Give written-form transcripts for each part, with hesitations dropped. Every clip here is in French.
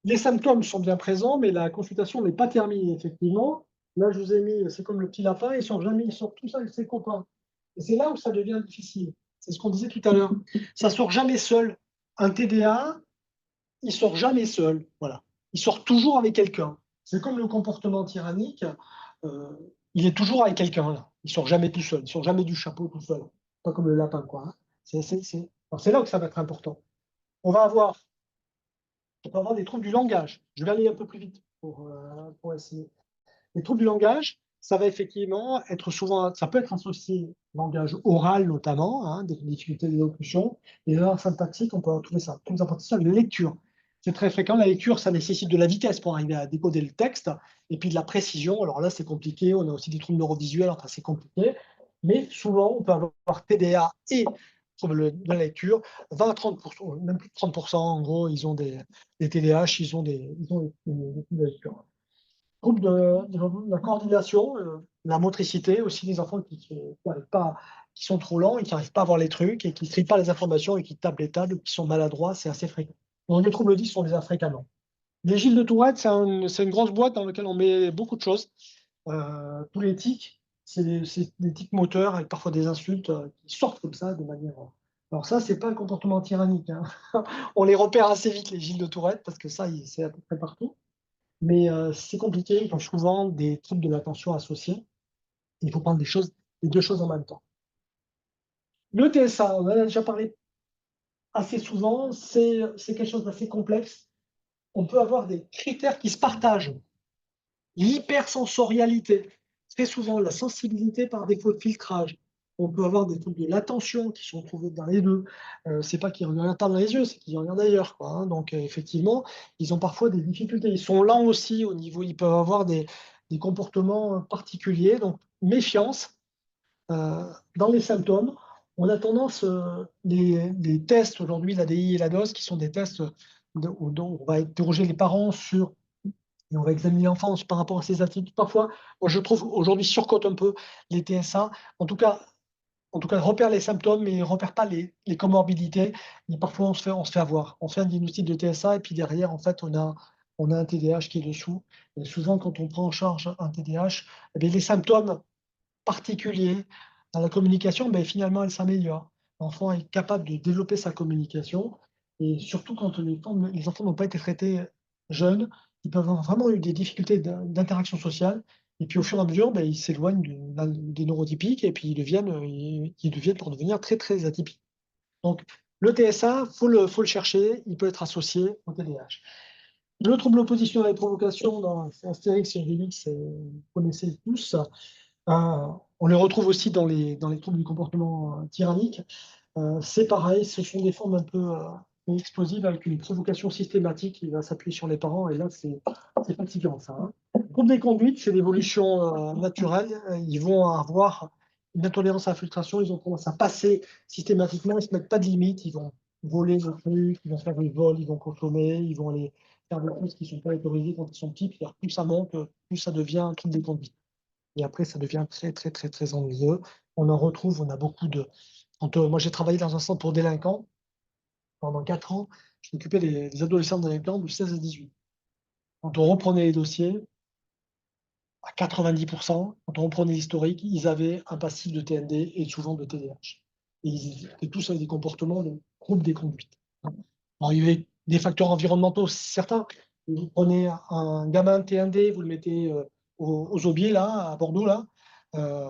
Les symptômes sont bien présents, mais la consultation n'est pas terminée, effectivement. Là, je vous ai mis, c'est comme le petit lapin, ils sortent tous avec ses copains. Et c'est là où ça devient difficile. C'est ce qu'on disait tout à l'heure. Ça sort jamais seul. Un TDA, il sort jamais seul. Voilà. Il sort toujours avec quelqu'un. C'est comme le comportement tyrannique. euh, il est toujours avec quelqu'un, là. Il sort jamais tout seul. Il sort jamais du chapeau tout seul. Pas comme le lapin, quoi, hein. Alors, c'est là que ça va être important. On va avoir on peut avoir des troubles du langage. Je vais aller un peu plus vite pour essayer. Les troubles du langage, ça va effectivement être souvent, ça peut être associé au langage oral notamment, hein, des difficultés d'élocution. Les erreurs syntaxiques, on peut retrouver ça. Troubles d'apprentissage de lecture. C'est très fréquent. La lecture, ça nécessite de la vitesse pour arriver à décoder le texte et puis de la précision. Alors là, c'est compliqué. On a aussi des troubles neurovisuels, enfin, c'est compliqué. Mais souvent, on peut avoir TDA et troubles de la lecture. 20 à 30%, même plus de 30%, en gros, ils ont des TDAH, ils ont des troubles de lecture. Troubles de la coordination, la motricité, aussi les enfants qui sont trop lents et qui n'arrivent pas à voir les trucs et qui ne trient pas les informations et qui tapent les tables, qui sont maladroits, c'est assez fréquent. Donc les troubles 10 sont déjà fréquemment. Les Gilles de Tourette, c'est une grosse boîte dans laquelle on met beaucoup de choses. Tous les tics, c'est des tics moteurs avec parfois des insultes qui sortent comme ça de manière. Alors ça, c'est pas un comportement tyrannique, hein. On les repère assez vite, les Gilles de Tourette, parce que ça, c'est à peu près partout. Mais c'est compliqué, ils ont souvent des troubles de l'attention associés. Il faut prendre les deux choses en même temps. Le TSA, on en a déjà parlé assez souvent, c'est quelque chose d'assez complexe. On peut avoir des critères qui se partagent. L'hypersensorialité, très souvent la sensibilité par défaut de filtrage. On peut avoir des troubles de l'attention qui sont trouvés dans les deux. C'est pas qu'ils regardent pas dans les yeux, c'est qu'ils regardent ailleurs, quoi, hein. Donc, effectivement, ils ont parfois des difficultés. Ils sont lents aussi au niveau, ils peuvent avoir des comportements particuliers. Donc, méfiance dans les symptômes. On a tendance, les tests aujourd'hui, l'ADI et la DOS, qui sont des tests dont on va interroger les parents sur et on va examiner l'enfance par rapport à ses attitudes. Parfois, moi, je trouve aujourd'hui surcote un peu les TSA. En tout cas, repère les symptômes, mais ne repère pas les comorbidités. Et parfois, on se fait avoir. On fait un diagnostic de TSA et puis derrière, en fait, on a un TDAH qui est dessous. Et souvent, quand on prend en charge un TDAH, eh bien, les symptômes particuliers dans la communication, ben, finalement, elles s'améliorent. L'enfant est capable de développer sa communication. Et surtout, quand les enfants n'ont pas été traités jeunes, ils peuvent avoir vraiment eu des difficultés d'interaction sociale. Et puis, au fur et à mesure, ben, ils s'éloignent des neurotypiques et puis ils deviennent pour devenir très, très atypiques. Donc, le TSA, faut le chercher, il peut être associé au TDAH. Le trouble opposition à la provocation dans Astérix et Obélix, vous connaissez tous. On les retrouve aussi dans les troubles du comportement tyrannique. C'est pareil, ce sont des formes un peu explosives avec une provocation systématique qui va s'appuyer sur les parents. Et là, c'est fatigant, ça, hein. Troubles des conduites, c'est l'évolution naturelle. Ils vont avoir une intolérance à la frustration. Ils ont tendance à passer systématiquement. Ils ne se mettent pas de limites. Ils vont voler le truc, ils vont faire du vol, ils vont consommer, ils vont aller faire des choses qui ne sont pas autorisées quand ils sont petits. Puis, alors, plus ça monte, plus ça devient un trouble des conduites. Et après, ça devient très, très, très, très ennuyeux. On a beaucoup de. Moi, j'ai travaillé dans un centre pour délinquants pendant 4 ans. Je m'occupais des adolescents délinquants de 16 à 18. Quand on reprenait les dossiers, à 90%, quand on reprenait l'historique, ils avaient un passif de TND et souvent de TDAH. Et ils étaient tous avec des comportements de troubles des conduites. Alors, il y avait des facteurs environnementaux, certains. Vous prenez un gamin TND, vous le mettez aux Aubiers, là, à Bordeaux, là, euh,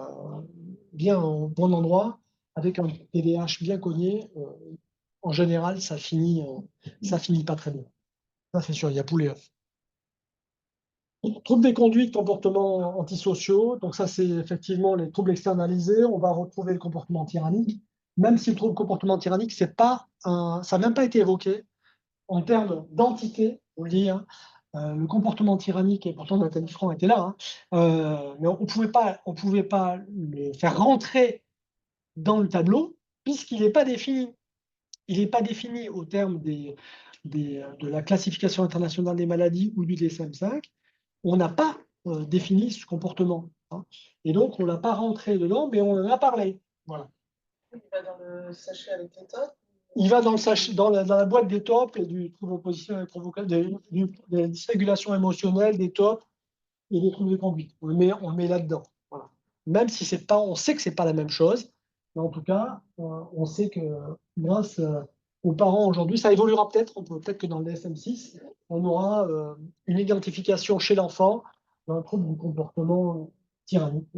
bien au bon endroit, avec un TDAH bien cogné, en général, ça finit pas très bien. Ça, c'est sûr, il y a poulet. Troubles des conduites, comportements antisociaux. Donc ça, c'est effectivement les troubles externalisés. On va retrouver le comportement tyrannique. Même si le trouble comportement tyrannique, ça n'a même pas été évoqué en termes d'entité, on le dit, hein. Le comportement tyrannique, et pourtant Nathalie Franck était là, hein, mais on pouvait pas le faire rentrer dans le tableau puisqu'il n'est pas défini. Il n'est pas défini au terme de la classification internationale des maladies ou du DSM-5. On n'a pas défini ce comportement, hein. Et donc, on ne l'a pas rentré dedans, mais on en a parlé. Voilà. Il va dans le sachet avec les top. il va dans, le sachet, dans la boîte des tops et du trouble opposition et des dysrégulations émotionnelles, des tops et des troubles de conduite. On le met là-dedans. Voilà. Même si c'est pas, on sait que c'est pas la même chose, mais en tout cas, on sait que grâce aux parents aujourd'hui, ça évoluera peut-être. Peut-être que dans le DSM-6, on aura une identification chez l'enfant d'un trouble du comportement tyrannique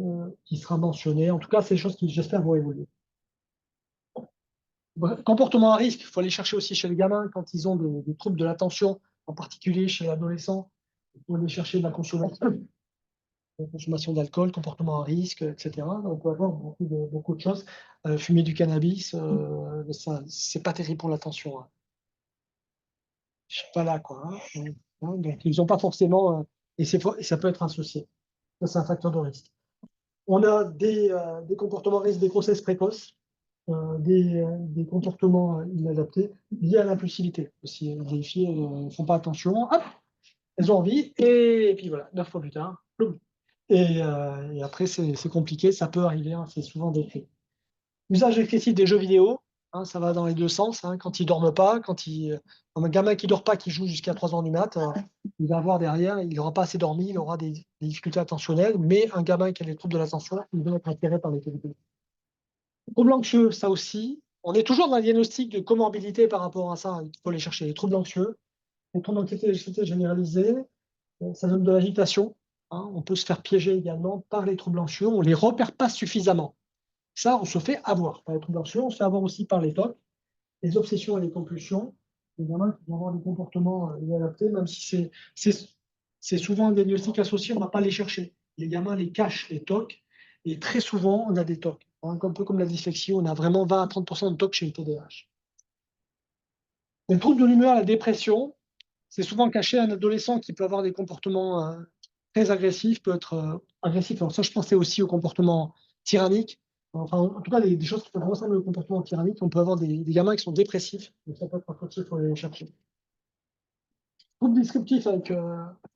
qui sera mentionné. En tout cas, c'est des choses qui, j'espère, vont évoluer. Comportement à risque, il faut aller chercher aussi chez les gamins quand ils ont des troubles de l'attention, en particulier chez l'adolescent. Il faut aller chercher de la consommation d'alcool, comportement à risque, etc. Donc, on peut avoir beaucoup de choses. Fumer du cannabis, ça, c'est pas terrible pour l'attention. Hein. Je suis pas là, quoi. Donc, ils n'ont pas forcément, et ça peut être associé. Ça, c'est un facteur de risque. On a des comportements à risque des grossesses précoces. Des comportements inadaptés liés à l'impulsivité. Aussi, les filles ne font pas attention, hop, elles ont envie, et puis voilà, 9 mois plus tard, ploum. Et après, c'est compliqué, ça peut arriver, hein, c'est souvent des faits. Usage excessif des jeux vidéo, hein, ça va dans les deux sens. Hein, quand ils ne dorment pas, un gamin qui ne dort pas, qui joue jusqu'à 3 heures du mat, il va avoir derrière, il n'aura pas assez dormi, il aura des difficultés attentionnelles, mais un gamin qui a des troubles de l'attention, il va être attiré par les jeux vidéo. Troubles anxieux, ça aussi. On est toujours dans le diagnostic de comorbidité par rapport à ça. Il faut les chercher. Les troubles anxieux, les troubles d'anxiété généralisés, ça donne de l'agitation. Hein. On peut se faire piéger également par les troubles anxieux. On ne les repère pas suffisamment. Ça, on se fait avoir par les troubles anxieux. On se fait avoir aussi par les TOC, les obsessions et les compulsions. Les gamins qui vont avoir des comportements inadaptés, même si c'est souvent un diagnostic associé, on ne va pas les chercher. Les gamins les cachent, les TOC, et très souvent, on a des TOC. Un peu comme la dyslexie, on a vraiment 20 à 30% de TOC chez le TDAH. Les troubles de l'humeur, la dépression, c'est souvent caché à un adolescent qui peut avoir des comportements très agressifs, peut être agressif. Alors ça, je pensais aussi au comportement tyrannique. Enfin, en tout cas, des choses qui peuvent ressembler au comportement tyrannique. On peut avoir des gamins qui sont dépressifs, donc ça peut être un côté, il faut aller les chercher. Trouble descriptif avec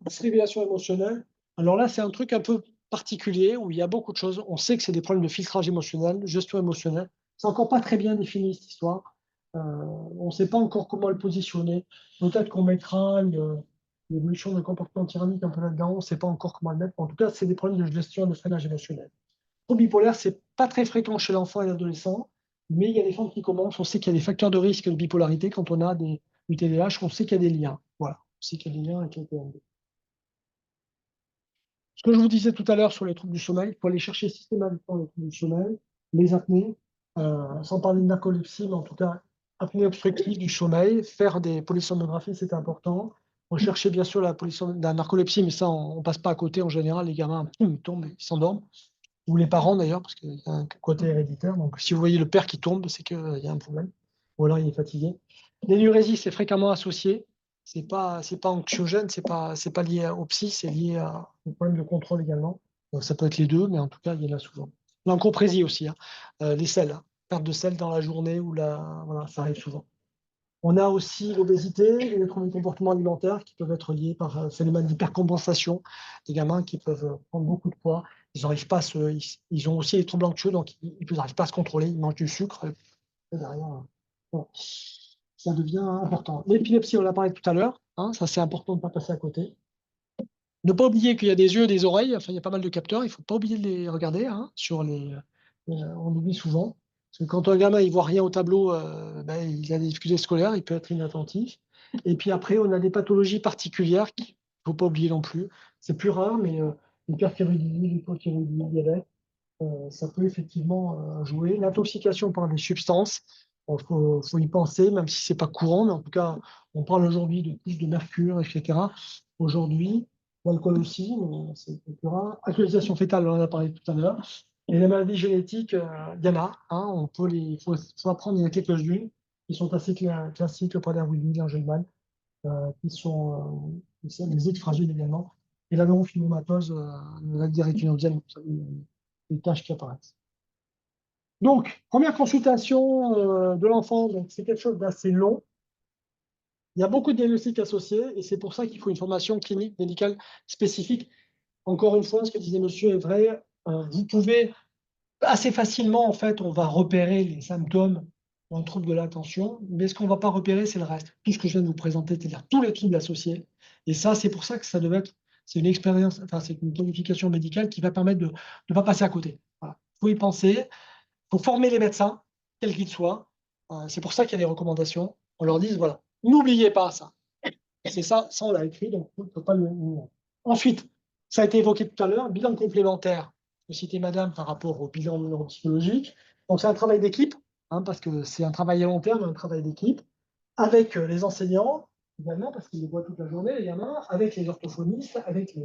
dysrégulation émotionnelle. Alors là, c'est un truc un peu particulier où il y a beaucoup de choses. On sait que c'est des problèmes de filtrage émotionnel, gestion émotionnelle. C'est encore pas très bien défini cette histoire. On ne sait pas encore comment le positionner. Peut-être qu'on mettra l'évolution d'un comportement tyrannique un peu là-dedans. On ne sait pas encore comment le mettre. En tout cas, c'est des problèmes de gestion de freinage émotionnel. Trouble bipolaire, c'est pas très fréquent chez l'enfant et l'adolescent, mais il y a des formes qui commencent. On sait qu'il y a des facteurs de risque de bipolarité quand on a du TDAH. On sait qu'il y a des liens. Voilà, on sait qu'il y a des liens avec le TMD. Ce que je vous disais tout à l'heure sur les troubles du sommeil, il faut aller chercher systématiquement les troubles du sommeil, les apnées, sans parler de narcolepsie, mais en tout cas, apnée obstructive du sommeil, faire des polysomnographies, c'est important. Rechercher bien sûr la narcolepsie, mais ça, on ne passe pas à côté. En général, les gamins ils tombent, ils s'endorment. Ou les parents d'ailleurs, parce qu'il y a un côté héréditaire. Donc, si vous voyez le père qui tombe, c'est qu'il y a un problème. Ou alors il est fatigué. L'énurésie, c'est fréquemment associé. C'est pas anxiogène, c'est pas lié au psy, c'est lié au problème de contrôle également. Donc, ça peut être les deux, mais en tout cas, il y en a souvent. L'encoprésie aussi, hein. Les selles, hein. Perte de sel dans la journée, voilà, ça arrive souvent. On a aussi l'obésité et les troubles du comportement alimentaire qui peuvent être liés par phénomène d'hypercompensation. Des gamins qui peuvent prendre beaucoup de poids, ils n'arrivent pas ils ont aussi des troubles anxieux, donc ils n'arrivent pas à se contrôler, ils mangent du sucre. Et derrière, bon, ça devient important. L'épilepsie, on l'a parlé tout à l'heure, hein, ça c'est important de ne pas passer à côté. Ne pas oublier qu'il y a des yeux et des oreilles, enfin il y a pas mal de capteurs, il ne faut pas oublier de les regarder hein, on oublie souvent. Parce que quand un gamin il voit rien au tableau, ben, il a des difficultés scolaires, il peut être inattentif. Et puis après, on a des pathologies particulières qu'il ne faut pas oublier non plus. C'est plus rare, mais l'hyperthyroïdie, l'hypothyroïdie, le diabète, ça peut effectivement jouer. L'intoxication par des substances, il faut y penser, même si c'est pas courant, mais en tout cas, on parle aujourd'hui de plus de mercure, etc. Aujourd'hui, l'alcool aussi, mais c'est plus rare. Alcoolisation fétale, on en a parlé tout à l'heure. Et les maladies génétiques, il y en a. Hein, faut apprendre, il y en a quelques-unes qui sont assez classiques, le Prader-Willi, l'Angelman, qui sont les X fragiles également. Et la neurofibromatose, la rétinoïdienne, les tâches qui apparaissent. Donc, première consultation de l'enfant, donc c'est quelque chose d'assez long. Il y a beaucoup de diagnostics associés et c'est pour ça qu'il faut une formation clinique médicale spécifique. Encore une fois, ce que disait monsieur est vrai. Vous pouvez assez facilement, en fait, on va repérer les symptômes ou un trouble de l'attention, mais ce qu'on ne va pas repérer, c'est le reste. Tout ce que je viens de vous présenter, c'est-à-dire tous les troubles associés. Et ça, c'est pour ça que ça devait être, c'est une expérience, enfin, c'est une planification médicale qui va permettre de ne pas passer à côté. Voilà. Il faut y penser, il faut former les médecins, quels qu'ils soient. C'est pour ça qu'il y a des recommandations. On leur dit, voilà, n'oubliez pas ça. C'est ça, ça on l'a écrit, donc on ne peut pas le. Ensuite, ça a été évoqué tout à l'heure, bilan complémentaire. Je citais madame par rapport au bilan neuropsychologique. Donc c'est un travail d'équipe, hein, parce que c'est un travail à long terme, un travail d'équipe, avec les enseignants également, parce qu'ils les voient toute la journée, les gamins, avec les orthophonistes, avec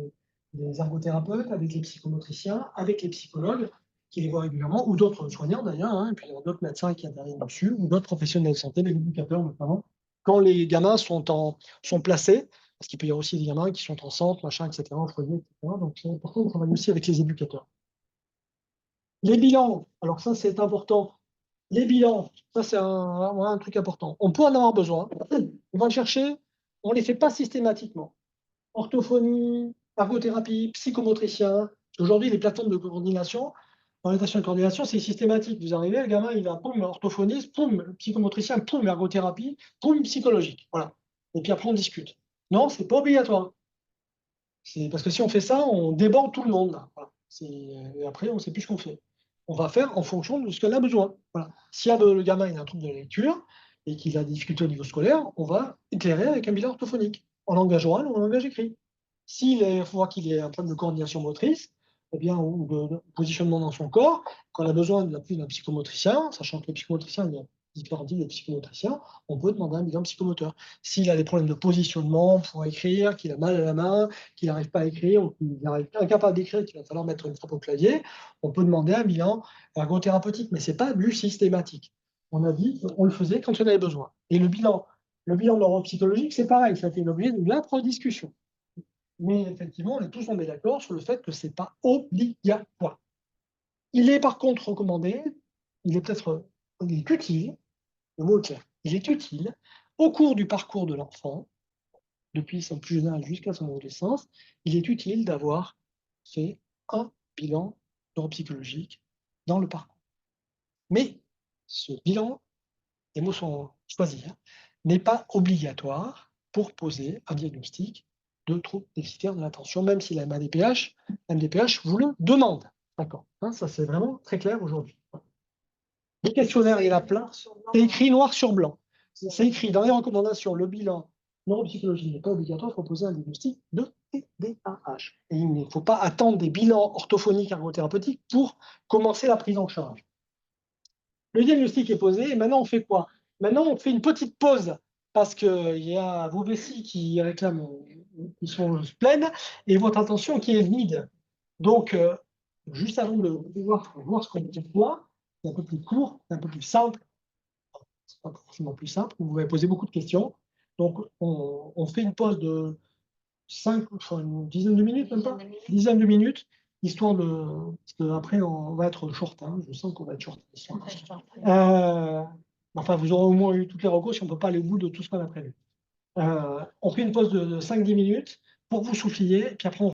les ergothérapeutes, avec les psychomotriciens, avec les psychologues qui les voient régulièrement, ou d'autres soignants d'ailleurs, hein, et puis il y a d'autres médecins qui interviennent dessus, ou d'autres professionnels de santé, les éducateurs notamment, quand les gamins sont placés, parce qu'il peut y avoir aussi des gamins qui sont en centre, machin, etc., en foyer, etc. Donc c'est important de travailler aussi avec les éducateurs. Les bilans, alors ça c'est important. Les bilans, ça c'est un truc important. On peut en avoir besoin. On va le chercher, on ne les fait pas systématiquement. Orthophonie, ergothérapie, psychomotricien. Aujourd'hui, les plateformes de coordination, orientation et coordination, c'est systématique. Vous arrivez, le gamin, il a poum, orthophoniste, poum, psychomotricien, poum, ergothérapie, poum, psychologique. Voilà. Et puis après, on discute. Non, c'est pas obligatoire. Parce que si on fait ça, on déborde tout le monde, là. Voilà. Et après, on ne sait plus ce qu'on fait. On va faire en fonction de ce qu'elle a besoin. Voilà. Si le gamin il a un trouble de lecture et qu'il a des difficultés au niveau scolaire, on va éclairer avec un bilan orthophonique, en langage oral ou en langage écrit. S'il voit qu'il a un problème de coordination motrice, eh bien, ou de positionnement dans son corps, quand on a besoin de l'appui d'un psychomotricien, sachant que le psychomotricien, il y a différents types de psychomotriciens, on peut demander un bilan psychomoteur. S'il a des problèmes de positionnement pour écrire, qu'il a mal à la main, qu'il n'arrive pas à écrire, ou qu'il est incapable d'écrire, qu'il va falloir mettre une frappe au clavier, on peut demander un bilan ergothérapeutique, mais ce n'est pas du systématique. On a dit qu'on le faisait quand on avait besoin. Et le bilan neuropsychologique, c'est pareil, ça fait l'objet d'une âpre discussion. Mais effectivement, on est tous tombés d'accord sur le fait que ce n'est pas obligatoire. Il est par contre recommandé, il est utile, le mot est clair, il est utile au cours du parcours de l'enfant, depuis son plus jeune âge jusqu'à son adolescence, il est utile d'avoir fait un bilan neuropsychologique dans le parcours. Mais ce bilan, les mots sont choisis, hein, n'est pas obligatoire pour poser un diagnostic de trouble déficitaire de l'attention, même si la MDPH vous le demande. D'accord, hein, ça c'est vraiment très clair aujourd'hui. Les questionnaires, il y en a plein. C'est écrit noir sur blanc. C'est écrit dans les recommandations, le bilan neuropsychologique n'est pas obligatoire, il faut poser un diagnostic de TDAH. Et il ne faut pas attendre des bilans orthophoniques ergothérapeutiques pour commencer la prise en charge. Le diagnostic est posé, et maintenant on fait quoi? Maintenant on fait une petite pause, parce qu'il y a vos vessies qui réclament, qui sont pleines, et votre attention qui est vide. Donc, juste avant de pouvoir voir ce qu'on peut voir, c'est un peu plus court, c'est un peu plus simple. C'est pas forcément plus simple, vous m'avez posé beaucoup de questions. Donc, on fait une pause de 5, enfin, une dizaine de minutes, même pas, dizaine de minutes, histoire de. Parce qu'après, on va être short, hein, je sens qu'on va être short. Enfin, vous aurez au moins eu toutes les recos si on ne peut pas aller au bout de tout ce qu'on a prévu. On fait une pause de 5-10 minutes pour vous souffler, puis après, on